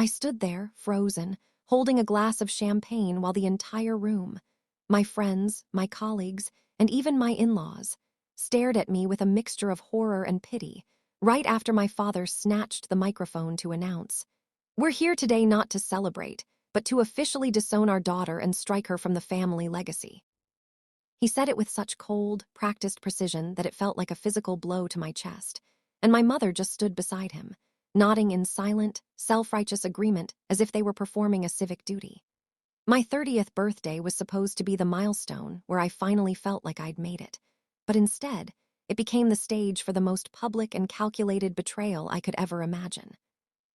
stood there, frozen, holding a glass of champagne while the entire room, my friends, my colleagues, and even my in-laws, stared at me with a mixture of horror and pity, right after my father snatched the microphone to announce, "We're here today not to celebrate, but to officially disown our daughter and strike her from the family legacy." He said it with such cold, practiced precision that it felt like a physical blow to my chest, and my mother just stood beside him, nodding in silent, self-righteous agreement as if they were performing a civic duty. My 30th birthday was supposed to be the milestone where I finally felt like I'd made it, but instead, it became the stage for the most public and calculated betrayal I could ever imagine.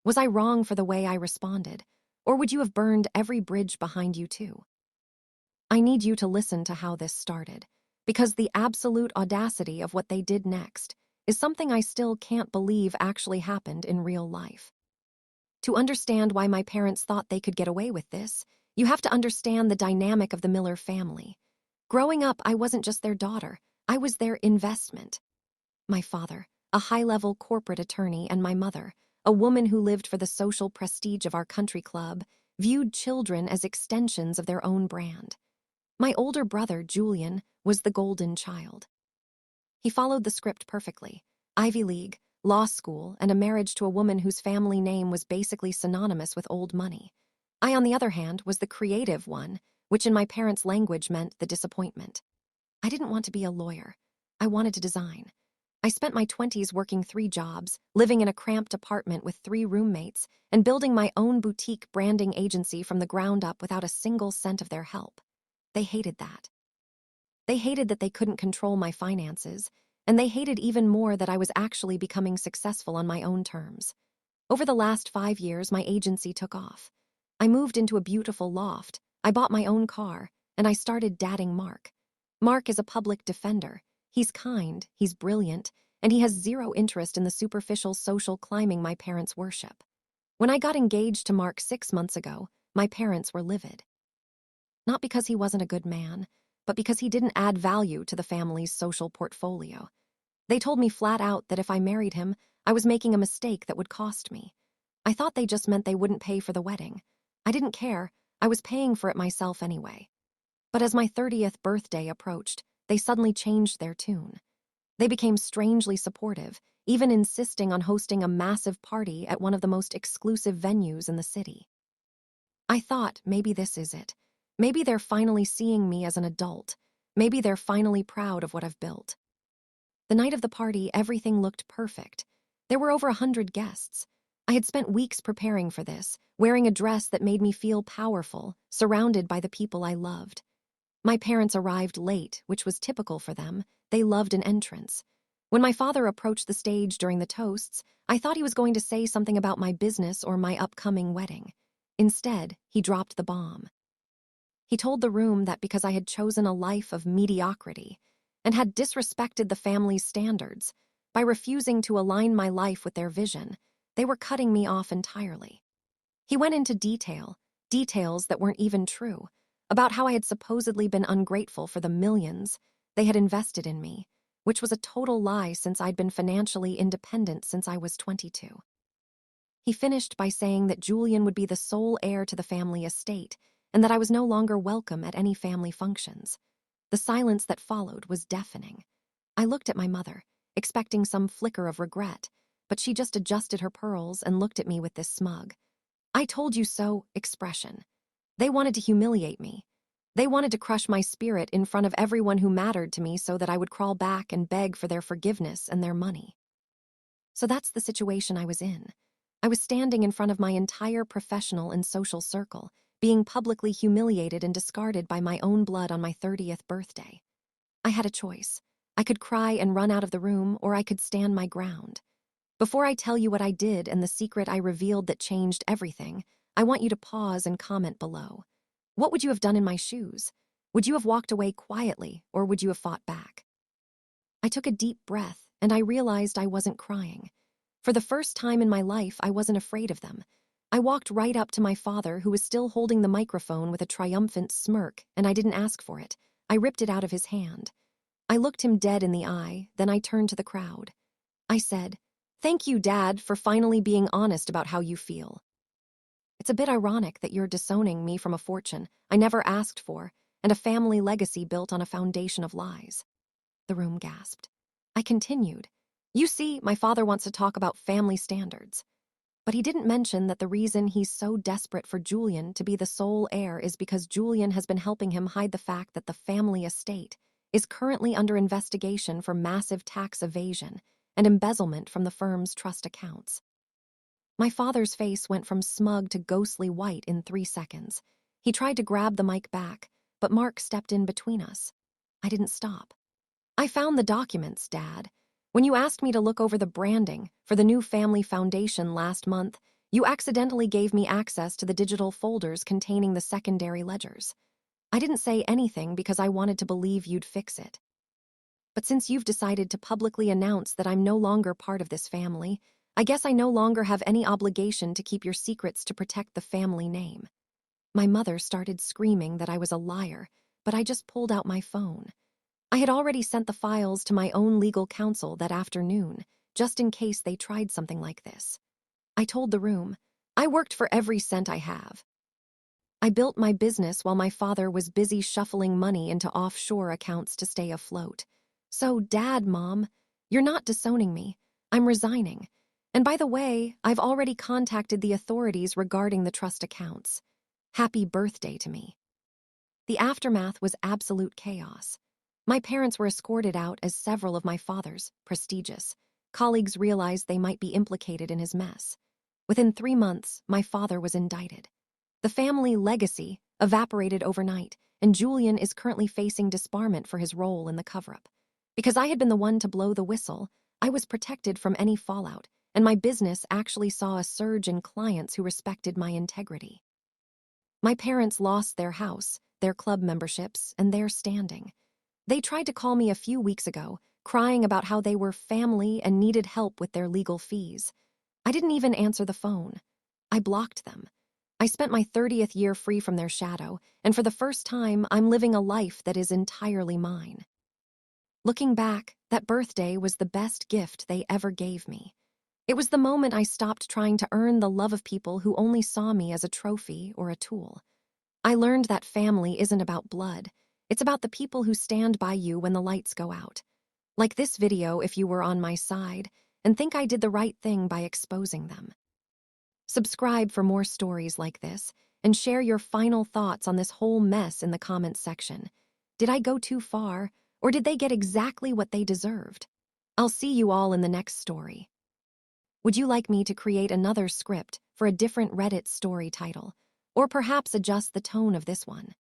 Was I wrong for the way I responded, or would you have burned every bridge behind you too? I need you to listen to how this started, because the absolute audacity of what they did next is something I still can't believe actually happened in real life. To understand why my parents thought they could get away with this, you have to understand the dynamic of the Miller family. Growing up, I wasn't just their daughter, I was their investment. My father, a high-level corporate attorney, and my mother, a woman who lived for the social prestige of our country club, viewed children as extensions of their own brand. My older brother, Julian, was the golden child. He followed the script perfectly: Ivy League, law school, and a marriage to a woman whose family name was basically synonymous with old money. I, on the other hand, was the creative one, which in my parents' language meant the disappointment. I didn't want to be a lawyer. I wanted to design. I spent my 20s working 3 jobs, living in a cramped apartment with 3 roommates, and building my own boutique branding agency from the ground up without a single cent of their help. They hated that. They hated that they couldn't control my finances, and they hated even more that I was actually becoming successful on my own terms. Over the last 5 years, my agency took off. I moved into a beautiful loft, I bought my own car, and I started dating Mark. Mark is a public defender. He's kind, he's brilliant, and he has zero interest in the superficial social climbing my parents worship. When I got engaged to Mark 6 months ago, my parents were livid. Not because he wasn't a good man, but because he didn't add value to the family's social portfolio. They told me flat out that if I married him, I was making a mistake that would cost me. I thought they just meant they wouldn't pay for the wedding. I didn't care. I was paying for it myself anyway. But as my 30th birthday approached, they suddenly changed their tune. They became strangely supportive, even insisting on hosting a massive party at one of the most exclusive venues in the city. I thought, maybe this is it. Maybe they're finally seeing me as an adult. Maybe they're finally proud of what I've built. The night of the party, everything looked perfect. There were over 100 guests. I had spent weeks preparing for this, wearing a dress that made me feel powerful, surrounded by the people I loved. My parents arrived late, which was typical for them. They loved an entrance. When my father approached the stage during the toasts, I thought he was going to say something about my business or my upcoming wedding. Instead, he dropped the bomb. He told the room that because I had chosen a life of mediocrity and had disrespected the family's standards, by refusing to align my life with their vision, they were cutting me off entirely. He went into details that weren't even true, about how I had supposedly been ungrateful for the millions they had invested in me, which was a total lie since I'd been financially independent since I was 22. He finished by saying that Julian would be the sole heir to the family estate and that I was no longer welcome at any family functions. The silence that followed was deafening. I looked at my mother, expecting some flicker of regret, but she just adjusted her pearls and looked at me with this smug, "I told you so" expression. They wanted to humiliate me. They wanted to crush my spirit in front of everyone who mattered to me so that I would crawl back and beg for their forgiveness and their money. So that's the situation I was in. I was standing in front of my entire professional and social circle, being publicly humiliated and discarded by my own blood on my 30th birthday. I had a choice. I could cry and run out of the room, or I could stand my ground. Before I tell you what I did and the secret I revealed that changed everything, I want you to pause and comment below. What would you have done in my shoes? Would you have walked away quietly, or would you have fought back? I took a deep breath, and I realized I wasn't crying. For the first time in my life, I wasn't afraid of them. I walked right up to my father, who was still holding the microphone with a triumphant smirk, and I didn't ask for it. I ripped it out of his hand. I looked him dead in the eye, then I turned to the crowd. I said, "Thank you, Dad, for finally being honest about how you feel." It's a bit ironic that you're disowning me from a fortune I never asked for and a family legacy built on a foundation of lies. The room gasped. I continued. You see, my father wants to talk about family standards. But he didn't mention that the reason he's so desperate for Julian to be the sole heir is because Julian has been helping him hide the fact that the family estate is currently under investigation for massive tax evasion and embezzlement from the firm's trust accounts. My father's face went from smug to ghostly white in 3 seconds. He tried to grab the mic back, but Mark stepped in between us. I didn't stop. I found the documents, Dad. When you asked me to look over the branding for the new family foundation last month, you accidentally gave me access to the digital folders containing the secondary ledgers. I didn't say anything because I wanted to believe you'd fix it. But since you've decided to publicly announce that I'm no longer part of this family, I guess I no longer have any obligation to keep your secrets to protect the family name. My mother started screaming that I was a liar, but I just pulled out my phone. I had already sent the files to my own legal counsel that afternoon, just in case they tried something like this. I told the room, I worked for every cent I have. I built my business while my father was busy shuffling money into offshore accounts to stay afloat. So, Dad, Mom, you're not disowning me. I'm resigning. And by the way, I've already contacted the authorities regarding the trust accounts. Happy birthday to me. The aftermath was absolute chaos. My parents were escorted out as several of my father's prestigious colleagues realized they might be implicated in his mess. Within 3 months, my father was indicted. The family legacy evaporated overnight, and Julian is currently facing disbarment for his role in the cover-up. Because I had been the one to blow the whistle, I was protected from any fallout, and my business actually saw a surge in clients who respected my integrity. My parents lost their house, their club memberships, and their standing. They tried to call me a few weeks ago, crying about how they were family and needed help with their legal fees. I didn't even answer the phone. I blocked them. I spent my 30th year free from their shadow, and for the first time, I'm living a life that is entirely mine. Looking back, that birthday was the best gift they ever gave me. It was the moment I stopped trying to earn the love of people who only saw me as a trophy or a tool. I learned that family isn't about blood. It's about the people who stand by you when the lights go out. Like this video if you were on my side and think I did the right thing by exposing them. Subscribe for more stories like this and share your final thoughts on this whole mess in the comments section. Did I go too far, or did they get exactly what they deserved? I'll see you all in the next story. Would you like me to create another script for a different Reddit story title, or perhaps adjust the tone of this one?